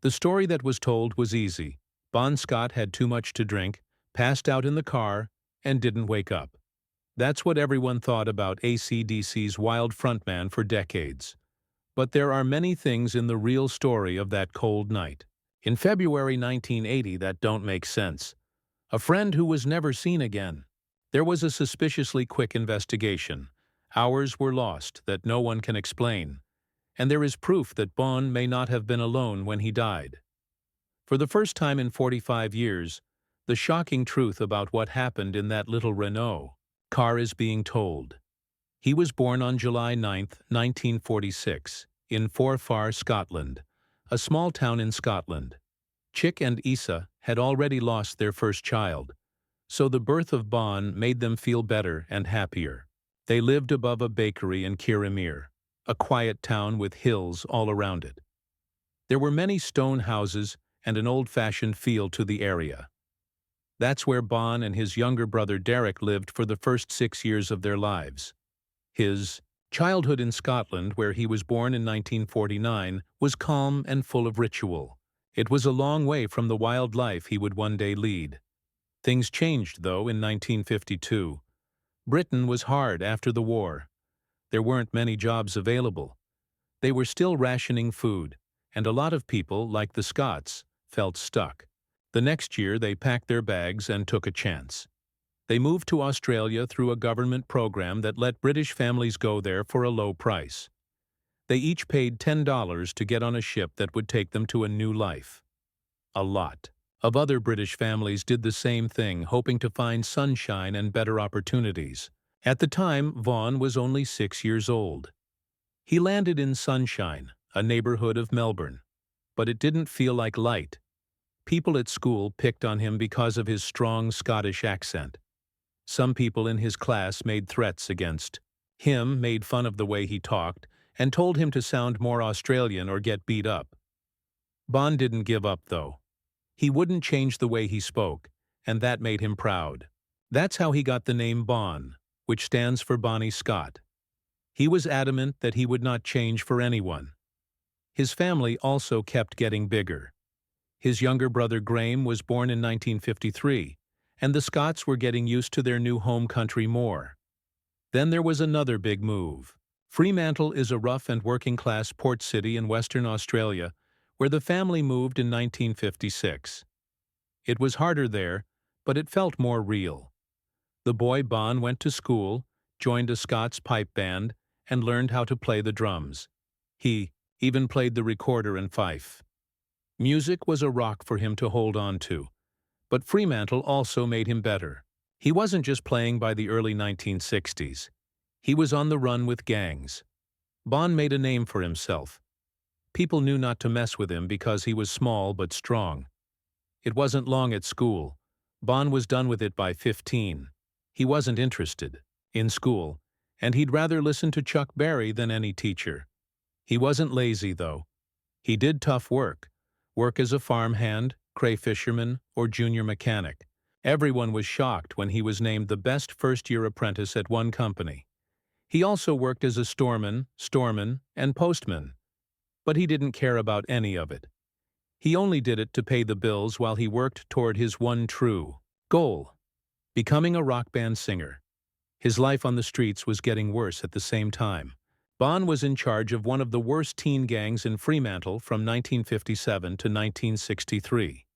The story that was told was easy. Bon Scott had too much to drink, passed out in the car, and didn't wake up. That's what everyone thought about AC/DC's wild frontman for decades. But there are many things in the real story of that cold night. In February 1980 that don't make sense. A friend who was never seen again. There was a suspiciously quick investigation. Hours were lost that no one can explain. And there is proof that Bon may not have been alone when he died. For the first time in 45 years, the shocking truth about what happened in that little Renault car is being told. He was born on July 9, 1946, in Forfar, Scotland, a small town in Scotland. Chick and Isa had already lost their first child, so the birth of Bon made them feel better and happier. They lived above a bakery in Kirriemuir, a quiet town with hills all around it. There were many stone houses and an old-fashioned feel to the area. That's where Bon and his younger brother Derek lived for the first 6 years of their lives. His childhood in Scotland, where he was born in 1949, was calm and full of ritual. It was a long way from the wild life he would one day lead. Things changed, though, in 1952. Britain was hard after the war. There weren't many jobs available. They were still rationing food, and a lot of people, like the Scots, felt stuck. The next year they packed their bags and took a chance. They moved to Australia through a government program that let British families go there for a low price. They each paid $10 to get on a ship that would take them to a new life. A lot of other British families did the same thing, hoping to find sunshine and better opportunities. At the time, Vaughn was only 6 years old. He landed in Sunshine, a neighborhood of Melbourne. But it didn't feel like light. People at school picked on him because of his strong Scottish accent. Some people in his class made threats against him, made fun of the way he talked, and told him to sound more Australian or get beat up. Bon didn't give up, though. He wouldn't change the way he spoke, and that made him proud. That's how he got the name Bon, which stands for Bonnie Scott. He was adamant that he would not change for anyone. His family also kept getting bigger. His younger brother Graham was born in 1953, and the Scots were getting used to their new home country more. Then there was another big move. Fremantle is a rough and working-class port city in Western Australia where the family moved in 1956. It was harder there, but it felt more real. The boy Bon went to school, joined a Scots pipe band, and learned how to play the drums. He even played the recorder and fife. Music was a rock for him to hold on to, but Fremantle also made him better. He wasn't just playing by the early 1960s. He was on the run with gangs. Bon made a name for himself. People knew not to mess with him because he was small but strong. It wasn't long at school. Bon was done with it by 15. He wasn't interested in school, and he'd rather listen to Chuck Berry than any teacher. He wasn't lazy, though. He did tough work as a farmhand, crayfisherman, or junior mechanic. Everyone was shocked when he was named the best first-year apprentice at one company. He also worked as a storeman, and postman. But he didn't care about any of it. He only did it to pay the bills while he worked toward his one true goal: becoming a rock band singer. His life on the streets was getting worse at the same time. Bon was in charge of one of the worst teen gangs in Fremantle from 1957 to 1963.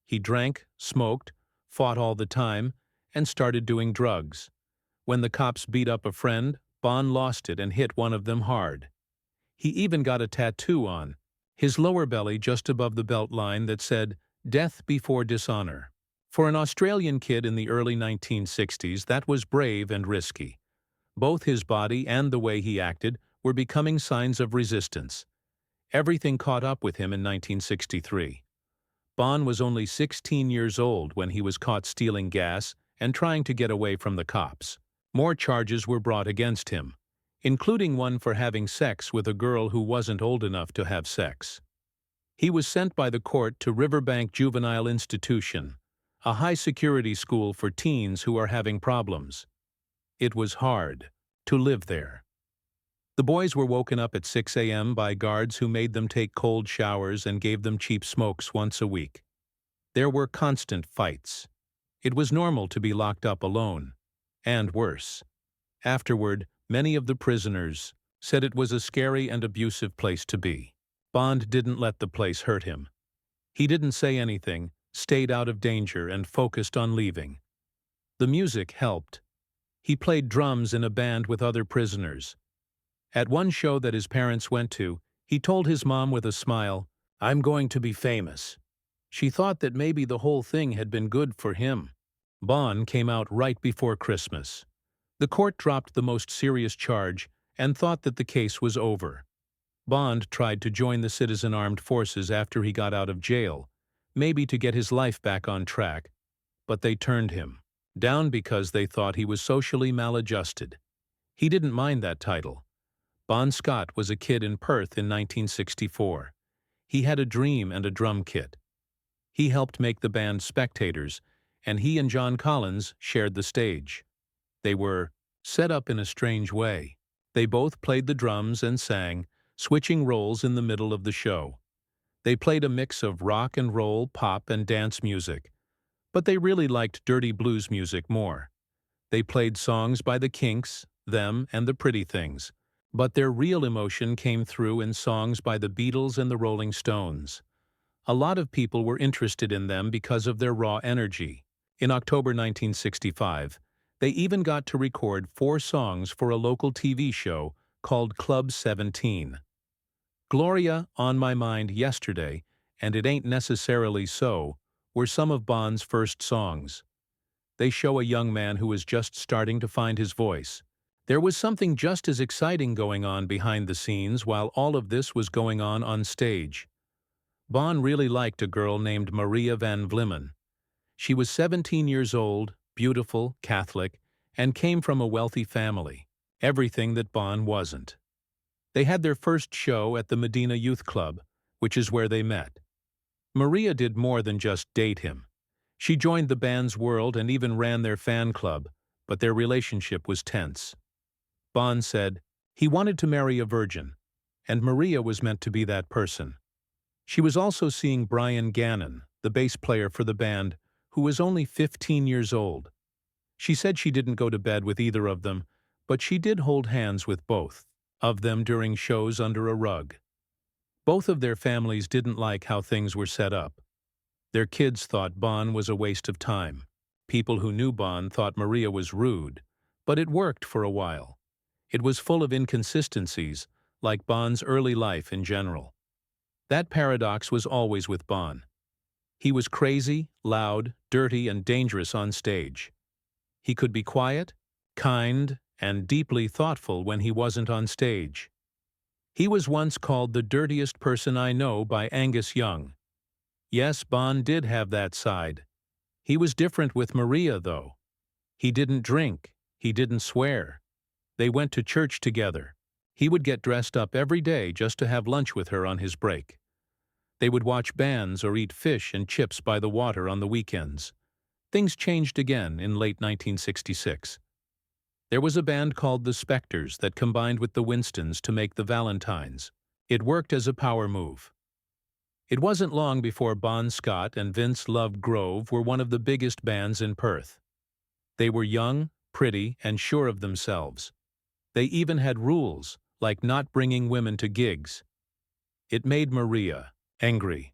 He drank, smoked, fought all the time, and started doing drugs. When the cops beat up a friend, Bon lost it and hit one of them hard. He even got a tattoo on his lower belly just above the belt line that said, "Death before dishonor." For an Australian kid in the early 1960s, that was brave and risky. Both his body and the way he acted were becoming signs of resistance. Everything caught up with him in 1963. Bon was only 16 years old when he was caught stealing gas and trying to get away from the cops. More charges were brought against him, including one for having sex with a girl who wasn't old enough to have sex. He was sent by the court to Riverbank Juvenile Institution, a high-security school for teens who are having problems. It was hard to live there. The boys were woken up at 6 a.m. by guards who made them take cold showers and gave them cheap smokes once a week. There were constant fights. It was normal to be locked up alone. And worse. Afterward, many of the prisoners said it was a scary and abusive place to be. Bond didn't let the place hurt him. He didn't say anything, stayed out of danger, and focused on leaving. The music helped. He played drums in a band with other prisoners. At one show that his parents went to, he told his mom with a smile, "I'm going to be famous." She thought that maybe the whole thing had been good for him. Bond came out right before Christmas. The court dropped the most serious charge and thought that the case was over. Bond tried to join the Citizen Armed Forces after he got out of jail, maybe to get his life back on track, but they turned him down because they thought he was socially maladjusted. He didn't mind that title. Bon Scott was a kid in Perth in 1964. He had a dream and a drum kit. He helped make the band Spectators, and he and John Collins shared the stage. They were set up in a strange way. They both played the drums and sang, switching roles in the middle of the show. They played a mix of rock and roll, pop, and dance music, but they really liked dirty blues music more. They played songs by the Kinks, Them, and the Pretty Things, but their real emotion came through in songs by the Beatles and the Rolling Stones. A lot of people were interested in them because of their raw energy. In October 1965, they even got to record 4 songs for a local TV show called Club 17. Gloria, On My Mind Yesterday, and It Ain't Necessarily So were some of Bond's first songs. They show a young man who was just starting to find his voice. There was something just as exciting going on behind the scenes while all of this was going on stage. Bond really liked a girl named Maria van Vlimmen. She was 17 years old, beautiful, Catholic, and came from a wealthy family. Everything that Bond wasn't. They had their first show at the Medina Youth Club, which is where they met. Maria did more than just date him. She joined the band's world and even ran their fan club, but their relationship was tense. Bond said he wanted to marry a virgin, and Maria was meant to be that person. She was also seeing Brian Gannon, the bass player for the band, who was only 15 years old. She said she didn't go to bed with either of them, but she did hold hands with both of them during shows under a rug. Both of their families didn't like how things were set up. Their kids thought Bond was a waste of time. People who knew Bond thought Maria was rude, but it worked for a while. It was full of inconsistencies, like Bond's early life in general. That paradox was always with Bond. He was crazy, loud, dirty, and dangerous on stage. He could be quiet, kind, and deeply thoughtful when he wasn't on stage. He was once called the dirtiest person I know by Angus Young. Yes, Bond did have that side. He was different with Maria, though. He didn't drink. He didn't swear. They went to church together. He would get dressed up every day just to have lunch with her on his break. They would watch bands or eat fish and chips by the water on the weekends. Things changed again in late 1966. There was a band called the Spectors that combined with the Winstons to make the Valentines. It worked as a power move. It wasn't long before Bon Scott and Vince Love Grove were one of the biggest bands in Perth. They were young, pretty, and sure of themselves. They even had rules, like not bringing women to gigs. It made Maria angry.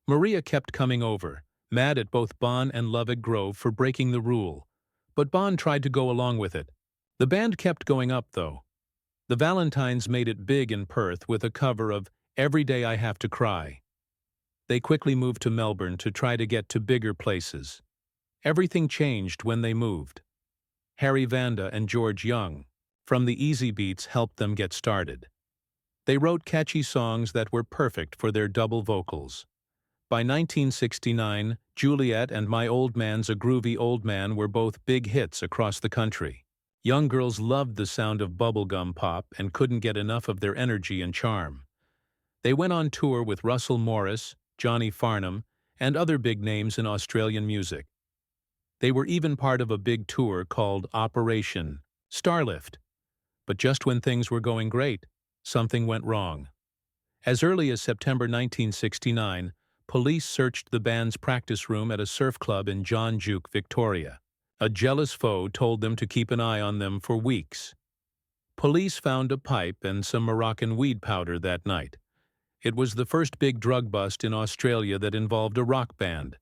Maria kept coming over, mad at both Bon and Lovett Grove for breaking the rule, but Bon tried to go along with it. The band kept going up, though. The Valentines made it big in Perth with a cover of Every Day I Have to Cry. They quickly moved to Melbourne to try to get to bigger places. Everything changed when they moved. Harry Vanda and George Young from the Easy Beats helped them get started. They wrote catchy songs that were perfect for their double vocals. By 1969, Juliet and My Old Man's a Groovy Old Man were both big hits across the country. Young girls loved the sound of bubblegum pop and couldn't get enough of their energy and charm. They went on tour with Russell Morris, Johnny Farnham, and other big names in Australian music. They were even part of a big tour called Operation Starlift. But just when things were going great, something went wrong. As early as September 1969, police searched the band's practice room at a surf club in John Juke, Victoria. A jealous foe told them to keep an eye on them for weeks. Police found a pipe and some Moroccan weed powder that night. It was the first big drug bust in Australia that involved a rock band,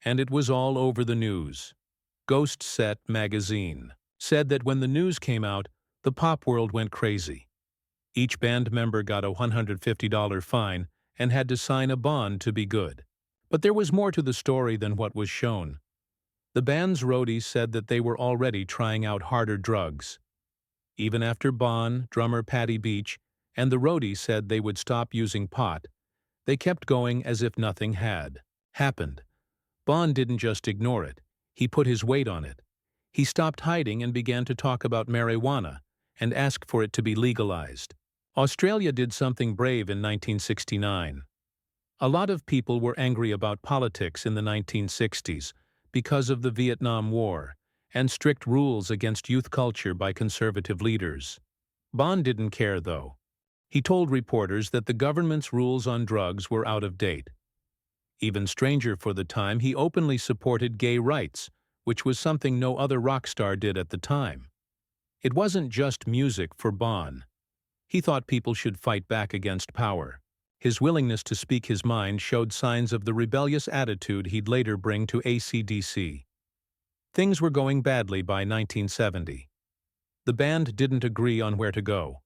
and it was all over the news. Ghost Set magazine said that when the news came out, the pop world went crazy. Each band member got a $150 fine and had to sign a bond to be good. But there was more to the story than what was shown. The band's roadies said that they were already trying out harder drugs. Even after Bon, drummer Paddy Beach, and the roadies said they would stop using pot, they kept going as if nothing had happened. Bon didn't just ignore it, he put his weight on it. He stopped hiding and began to talk about marijuana and ask for it to be legalized. Australia did something brave in 1969. A lot of people were angry about politics in the 1960s because of the Vietnam War and strict rules against youth culture by conservative leaders. Bon didn't care, though. He told reporters that the government's rules on drugs were out of date. Even stranger for the time, he openly supported gay rights, which was something no other rock star did at the time. It wasn't just music for Bon. He thought people should fight back against power. His willingness to speak his mind showed signs of the rebellious attitude he'd later bring to AC/DC. Things were going badly by 1970. The band didn't agree on where to go.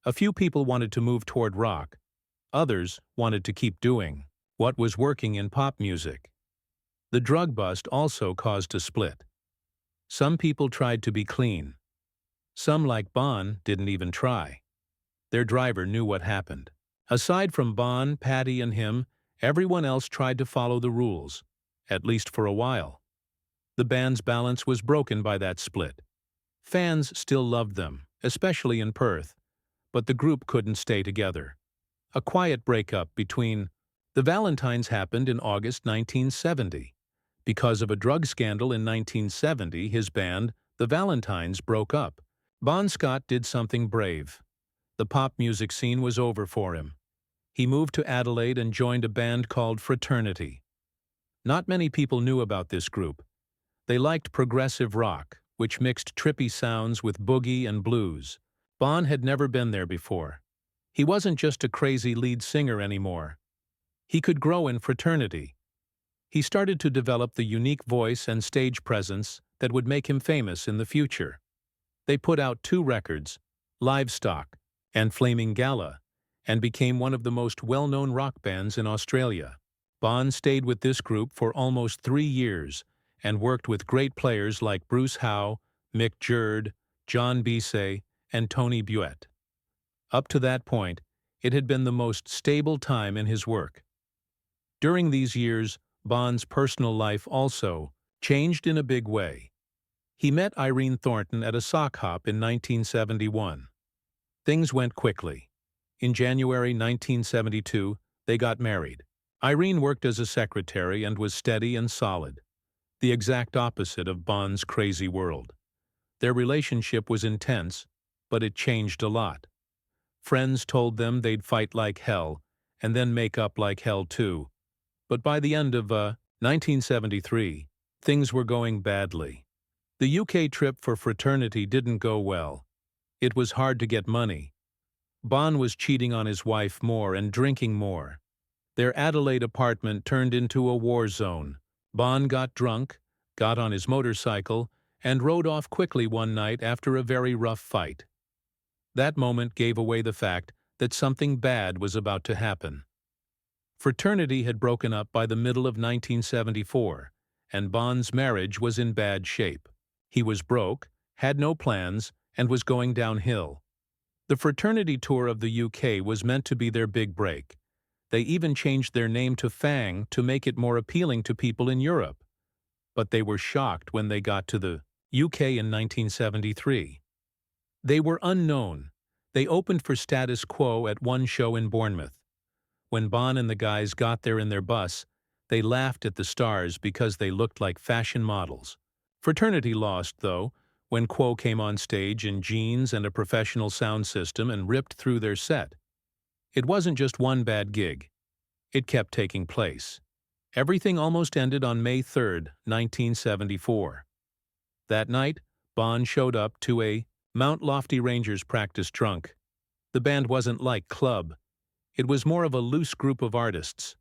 A few people wanted to move toward rock. Others wanted to keep doing what was working in pop music. The drug bust also caused a split. Some people tried to be clean. Some, like Bon, didn't even try. Their driver knew what happened. Aside from Bon, Paddy, and him, everyone else tried to follow the rules, at least for a while. The band's balance was broken by that split. Fans still loved them, especially in Perth, but the group couldn't stay together. A quiet breakup between the Valentines happened in August 1970. Because of a drug scandal in 1970, his band, the Valentines, broke up. Bon Scott did something brave. The pop music scene was over for him. He moved to Adelaide and joined a band called Fraternity. Not many people knew about this group. They liked progressive rock, which mixed trippy sounds with boogie and blues. Bon had never been there before. He wasn't just a crazy lead singer anymore. He could grow in Fraternity. He started to develop the unique voice and stage presence that would make him famous in the future. They put out 2 records, Livestock and Flaming Gala, and became one of the most well-known rock bands in Australia. Bon stayed with this group for almost 3 years and worked with great players like Bruce Howe, Mick Jerd, John Bisset, and Tony Buet. Up to that point, it had been the most stable time in his work. During these years, Bon's personal life also changed in a big way. He met Irene Thornton at a sock hop in 1971. Things went quickly. In January 1972, they got married. Irene worked as a secretary and was steady and solid, the exact opposite of Bon's crazy world. Their relationship was intense, but it changed a lot. Friends told them they'd fight like hell and then make up like hell too. But by the end of 1973, things were going badly. The UK trip for Fraternity didn't go well. It was hard to get money. Bon was cheating on his wife more and drinking more. Their Adelaide apartment turned into a war zone. Bon got drunk, got on his motorcycle, and rode off quickly one night after a very rough fight. That moment gave away the fact that something bad was about to happen. Fraternity had broken up by the middle of 1974, and Bon's marriage was in bad shape. He was broke, had no plans, and was going downhill. The Fraternity tour of the UK was meant to be their big break. They even changed their name to Fang to make it more appealing to people in Europe. But they were shocked when they got to the UK in 1973. They were unknown. They opened for Status Quo at one show in Bournemouth. When Bon and the guys got there in their bus, they laughed at the stars because they looked like fashion models. Fraternity lost, though, when Quo came on stage in jeans and a professional sound system and ripped through their set. It wasn't just one bad gig. It kept taking place. Everything almost ended on May 3, 1974. That night, Bon showed up to a Mount Lofty Rangers practice drunk. The band wasn't like Club. It was more of a loose group of artists.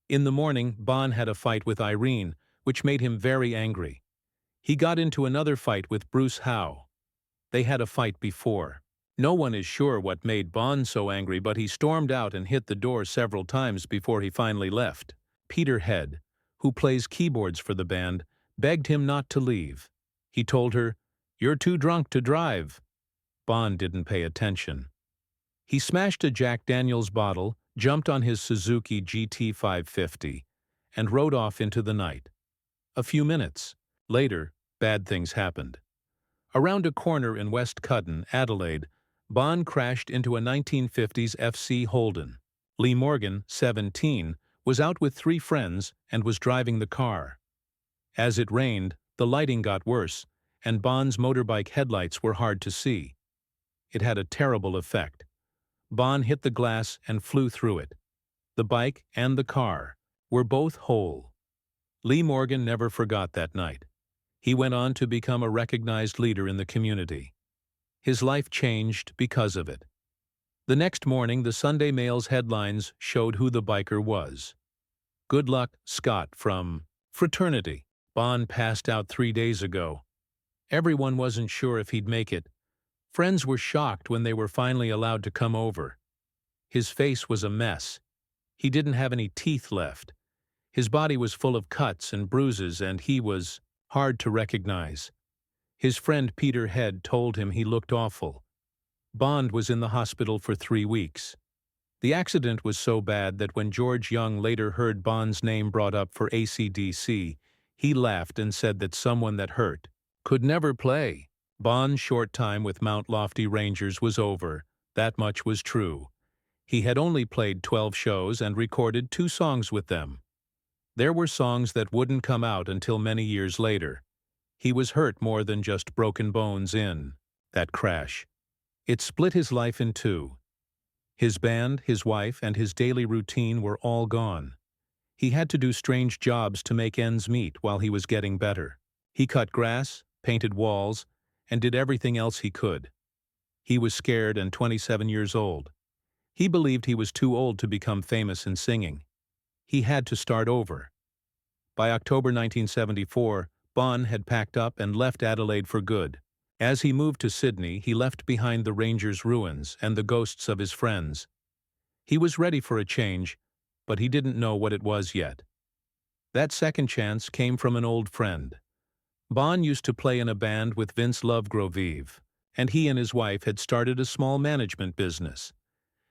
In the morning, Bon had a fight with Irene, which made him very angry. He got into another fight with Bruce Howe. They had a fight before. No one is sure what made Bon so angry, but he stormed out and hit the door several times before he finally left. Peter Head, who plays keyboards for the band, begged him not to leave. He told her, "You're too drunk to drive." Bon didn't pay attention. He smashed a Jack Daniels bottle, jumped on his Suzuki GT 550, and rode off into the night. A few minutes later, bad things happened. Around a corner in West Cuddon, Adelaide, Bon crashed into a 1950s FC Holden. Lee Morgan, 17, was out with 3 friends and was driving the car. As it rained, the lighting got worse, and Bon's motorbike headlights were hard to see. It had a terrible effect. Bon hit the glass and flew through it. The bike and the car were both whole. Lee Morgan never forgot that night. He went on to become a recognized leader in the community. His life changed because of it. The next morning, the Sunday Mail's headlines showed who the biker was. "Good luck, Scott from Fraternity. Bon passed out 3 days ago." Everyone wasn't sure if he'd make it. Friends were shocked when they were finally allowed to come over. His face was a mess. He didn't have any teeth left. His body was full of cuts and bruises, and he was hard to recognize. His friend Peter Head told him he looked awful. Bon was in the hospital for 3 weeks. The accident was so bad that when George Young later heard Bon's name brought up for AC/DC, he laughed and said that someone that hurt could never play. Bon's short time with Mount Lofty Rangers was over. That much was true. He had only played 12 shows and recorded 2 songs with them. There were songs that wouldn't come out until many years later. He was hurt more than just broken bones in that crash. It split his life in 2. His band, his wife, and his daily routine were all gone. He had to do strange jobs to make ends meet while he was getting better. He cut grass, painted walls, and did everything else he could. He was scared and 27 years old. He believed he was too old to become famous in singing. He had to start over. By October 1974, Bon had packed up and left Adelaide for good. As he moved to Sydney, he left behind the Rangers' ruins and the ghosts of his friends. He was ready for a change, but he didn't know what it was yet. That second chance came from an old friend. Bon used to play in a band with Vince Lovegrove, and he and his wife had started a small management business.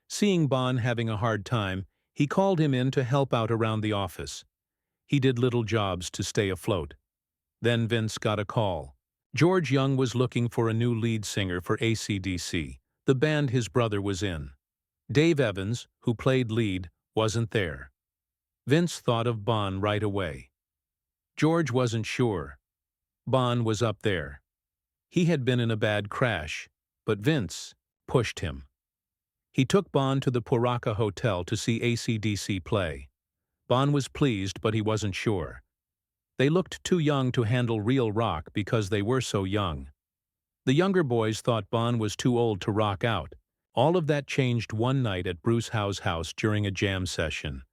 Seeing Bon having a hard time, he called him in to help out around the office. He did little jobs to stay afloat. Then Vince got a call. George Young was looking for a new lead singer for AC/DC, the band his brother was in. Dave Evans, who played lead, wasn't there. Vince thought of Bon right away. George wasn't sure. Bon was up there. He had been in a bad crash, but Vince pushed him. He took Bon to the Puraka Hotel to see AC/DC play. Bon was pleased, but he wasn't sure. They looked too young to handle real rock because they were so young. The younger boys thought Bon was too old to rock out. All of that changed one night at Bruce Howe's house during a jam session.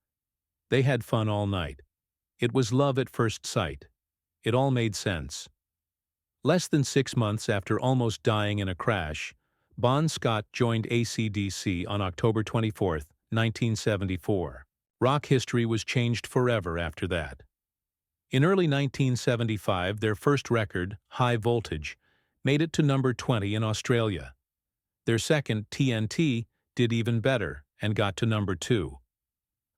They had fun all night. It was love at first sight. It all made sense. Less than 6 months after almost dying in a crash, Bon Scott joined AC/DC on October 24, 1974. Rock history was changed forever after that. In early 1975, their first record, High Voltage, made it to number 20 in Australia. Their second, TNT, did even better and got to number 2.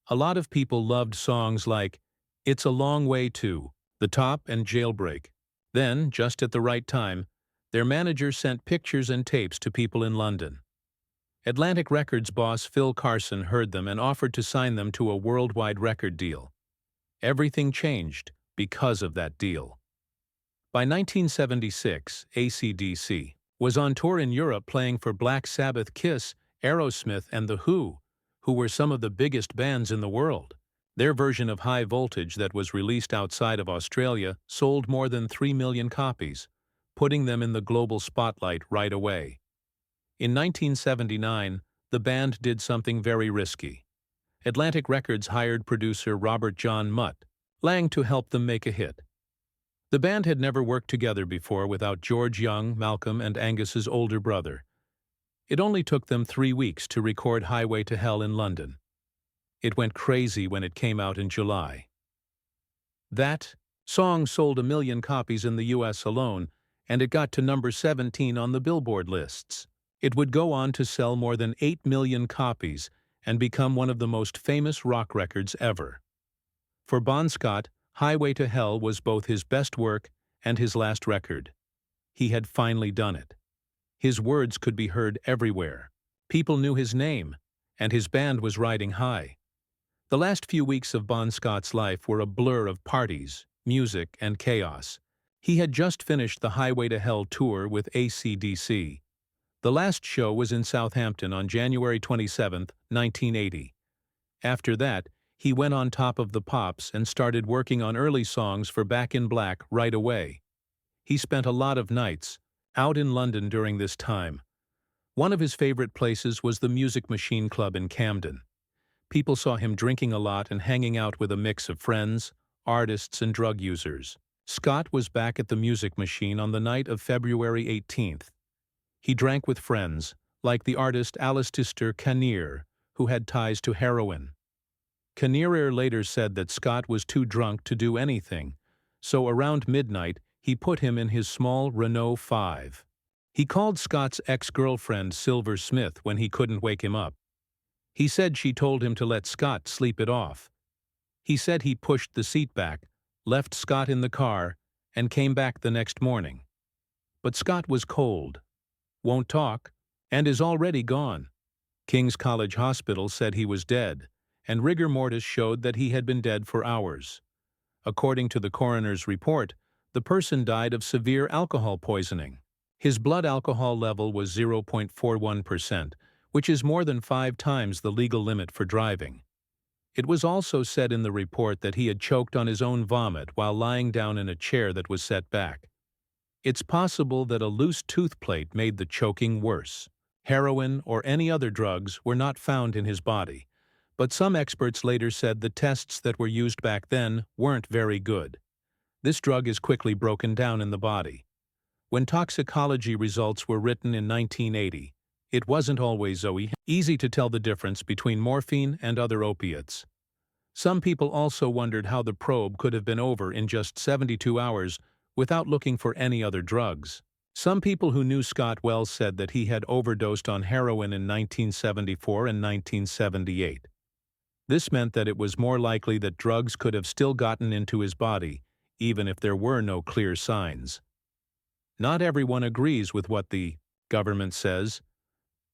A lot of people loved songs like It's a Long Way to The Top and Jailbreak. Then, just at the right time, their manager sent pictures and tapes to people in London. Atlantic Records boss Phil Carson heard them and offered to sign them to a worldwide record deal. Everything changed because of that deal. By 1976, AC/DC was on tour in Europe playing for Black Sabbath, Kiss, Aerosmith, and The Who were some of the biggest bands in the world. Their version of High Voltage that was released outside of Australia sold more than 3 million copies, putting them in the global spotlight right away. In 1979, the band did something very risky. Atlantic Records hired producer Robert John Mutt Lang to help them make a hit. The band had never worked together before without George Young, Malcolm, and Angus's older brother. It only took them 3 weeks to record Highway to Hell in London. It went crazy when it came out in July. That song sold 1 million copies in the US alone, and it got to number 17 on the Billboard lists. It would go on to sell more than 8 million copies and become one of the most famous rock records ever. For Bon Scott, Highway to Hell was both his best work and his last record. He had finally done it. His words could be heard everywhere. People knew his name, and his band was riding high. The last few weeks of Bon Scott's life were a blur of parties, music, and chaos. He had just finished the Highway to Hell tour with AC/DC. The last show was in Southampton on January 27, 1980. After that, he went on Top of the Pops and started working on early songs for Back in Black right away. He spent a lot of nights out in London during this time. One of his favorite places was the Music Machine Club in Camden. People saw him drinking a lot and hanging out with a mix of friends, artists, and drug users. Scott was back at the Music Machine on the night of February 18th. He drank with friends, like the artist Alistair Kinnear, who had ties to heroin. Kinnear later said that Scott was too drunk to do anything, so around midnight he put him in his small Renault 5. He called Scott's ex-girlfriend Silver Smith when he couldn't wake him up. He said she told him to let Scott sleep it off. He said he pushed the seat back, left Scott in the car, and came back the next morning. But Scott was cold, won't talk, and is already gone. King's College Hospital said he was dead, and rigor mortis showed that he had been dead for hours. According to the coroner's report, the person died of severe alcohol poisoning. His blood alcohol level was 0.41%, which is more than 5 times the legal limit for driving. It was also said in the report that he had choked on his own vomit while lying down in a chair that was set back. It's possible that a loose tooth plate made the choking worse. Heroin or any other drugs were not found in his body, but some experts later said the tests that were used back then weren't very good. This drug is quickly broken down in the body. When toxicology results were written in 1980, it wasn't always so easy to tell the difference between morphine and other opiates. Some people also wondered how the probe could have been over in just 72 hours without looking for any other drugs. Some people who knew Scott well said that he had overdosed on heroin in 1974 and 1978. This meant that it was more likely that drugs could have still gotten into his body, even if there were no clear signs. Not everyone agrees with what the government says.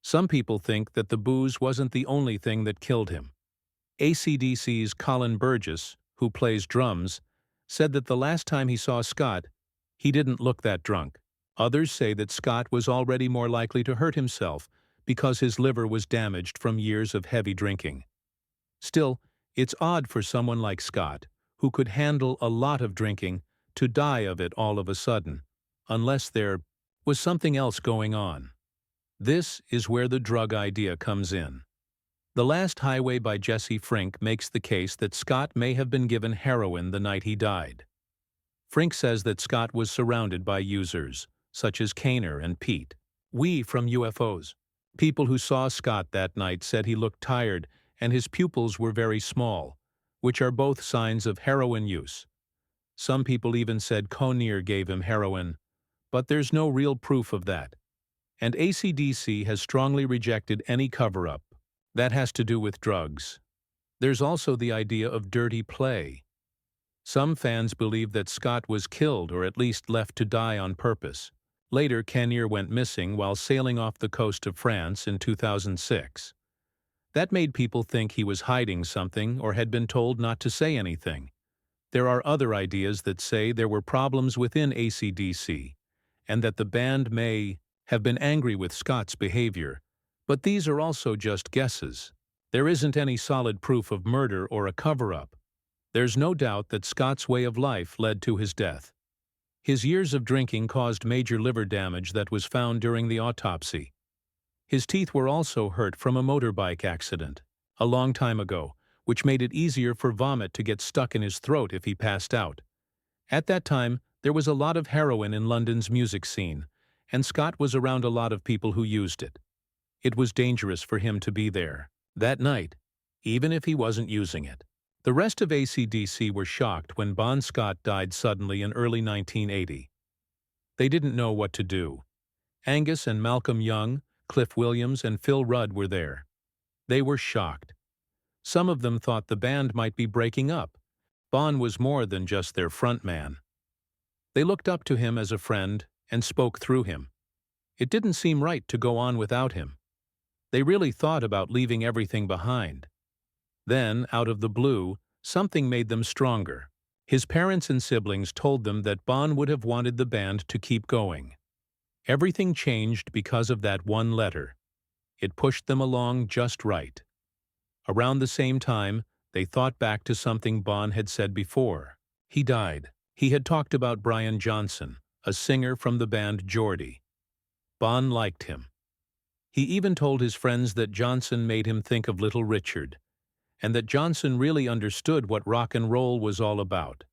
Some people think that the booze wasn't the only thing that killed him. AC/DC's Colin Burgess, who plays drums, said that the last time he saw Scott, he didn't look that drunk. Others say that Scott was already more likely to hurt himself because his liver was damaged from years of heavy drinking. Still, it's odd for someone like Scott, who could handle a lot of drinking, to die of it all of a sudden, unless there was something else going on. This is where the drug idea comes in. The Last Highway by Jesse Frink makes the case that Scott may have been given heroin the night he died. Frink says that Scott was surrounded by users, such as Kaner and Pete. We from UFOs. People who saw Scott that night said he looked tired and his pupils were very small, which are both signs of heroin use. Some people even said Kinnear gave him heroin, but there's no real proof of that. And AC/DC has strongly rejected any cover-up that has to do with drugs. There's also the idea of dirty play. Some fans believe that Scott was killed or at least left to die on purpose. Later, Kinnear went missing while sailing off the coast of France in 2006. That made people think he was hiding something or had been told not to say anything. There are other ideas that say there were problems within AC/DC, and that the band may have been angry with Scott's behavior, but these are also just guesses. There isn't any solid proof of murder or a cover-up. There's no doubt that Scott's way of life led to his death. His years of drinking caused major liver damage that was found during the autopsy. His teeth were also hurt from a motorbike accident a long time ago, which made it easier for vomit to get stuck in his throat if he passed out. At that time, there was a lot of heroin in London's music scene, and Scott was around a lot of people who used it. It was dangerous for him to be there that night, even if he wasn't using it. The rest of AC/DC were shocked when Bon Scott died suddenly in early 1980. They didn't know what to do. Angus and Malcolm Young, Cliff Williams, and Phil Rudd were there. They were shocked. Some of them thought the band might be breaking up. Bon was more than just their frontman. They looked up to him as a friend and spoke through him. It didn't seem right to go on without him. They really thought about leaving everything behind. Then, out of the blue, something made them stronger. His parents and siblings told them that Bon would have wanted the band to keep going. Everything changed because of that one letter. It pushed them along just right. Around the same time, they thought back to something Bon had said before. He died. He had talked about Brian Johnson, a singer from the band Geordie. Bon liked him. He even told his friends that Johnson made him think of Little Richard, and that Johnson really understood what rock and roll was all about.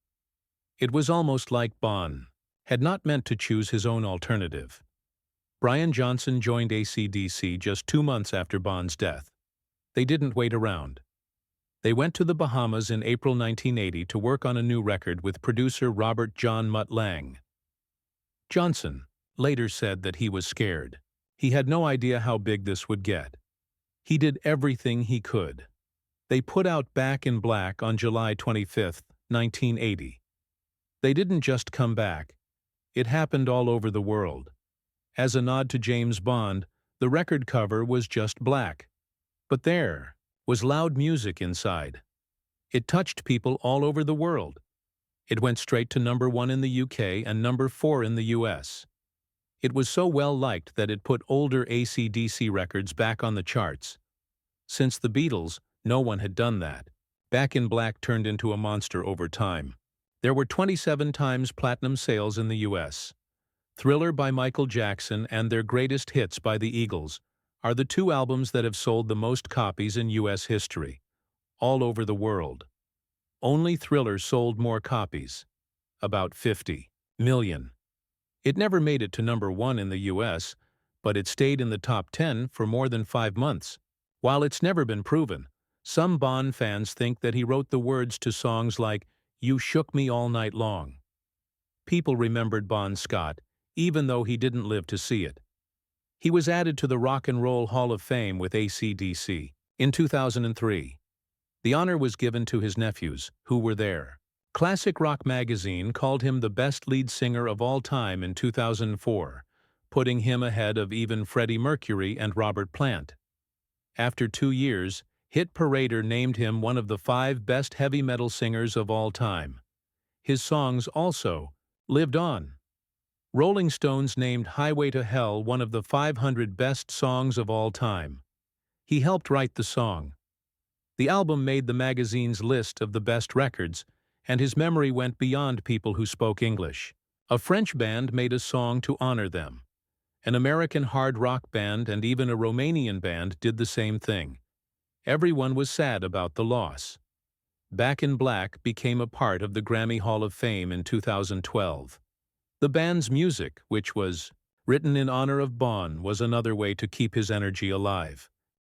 It was almost like Bon had not meant to choose his own alternative. Brian Johnson joined AC/DC just 2 months after Bon's death. They didn't wait around. They went to the Bahamas in April 1980 to work on a new record with producer Robert John Mutt Lange. Johnson later said that he was scared. He had no idea how big this would get. He did everything he could. They put out Back in Black on July 25, 1980. They didn't just come back. It happened all over the world. As a nod to James Bond, the record cover was just black. But there was loud music inside. It touched people all over the world. It went straight to #1 in the UK and #4 in the US. It was so well liked that it put older AC/DC records back on the charts. Since the Beatles, no one had done that. Back in Black turned into a monster over time. There were 27 times platinum sales in the US. Thriller by Michael Jackson and Their Greatest Hits by the Eagles are the two albums that have sold the most copies in US history, all over the world. Only Thriller sold more copies, about 50 million. It never made it to #1 in the US, but it stayed in the top 10 for more than 5 months. While it's never been proven, some Bon fans think that he wrote the words to songs like You Shook Me All Night Long. People remembered Bon Scott, even though he didn't live to see it. He was added to the Rock and Roll Hall of Fame with AC/DC in 2003. The honor was given to his nephews, who were there. Classic Rock magazine called him the best lead singer of all time in 2004, putting him ahead of even Freddie Mercury and Robert Plant. After 2 years, Hit Parader named him one of the 5 best heavy metal singers of all time. His songs also lived on. Rolling Stones named Highway to Hell one of the 500 best songs of all time. He helped write the song. The album made the magazine's list of the best records, and his memory went beyond people who spoke English. A French band made a song to honor them. An American hard rock band and even a Romanian band did the same thing. Everyone was sad about the loss. Back in Black became a part of the Grammy Hall of Fame in 2012. The band's music, which was written in honor of Bon, was another way to keep his energy alive.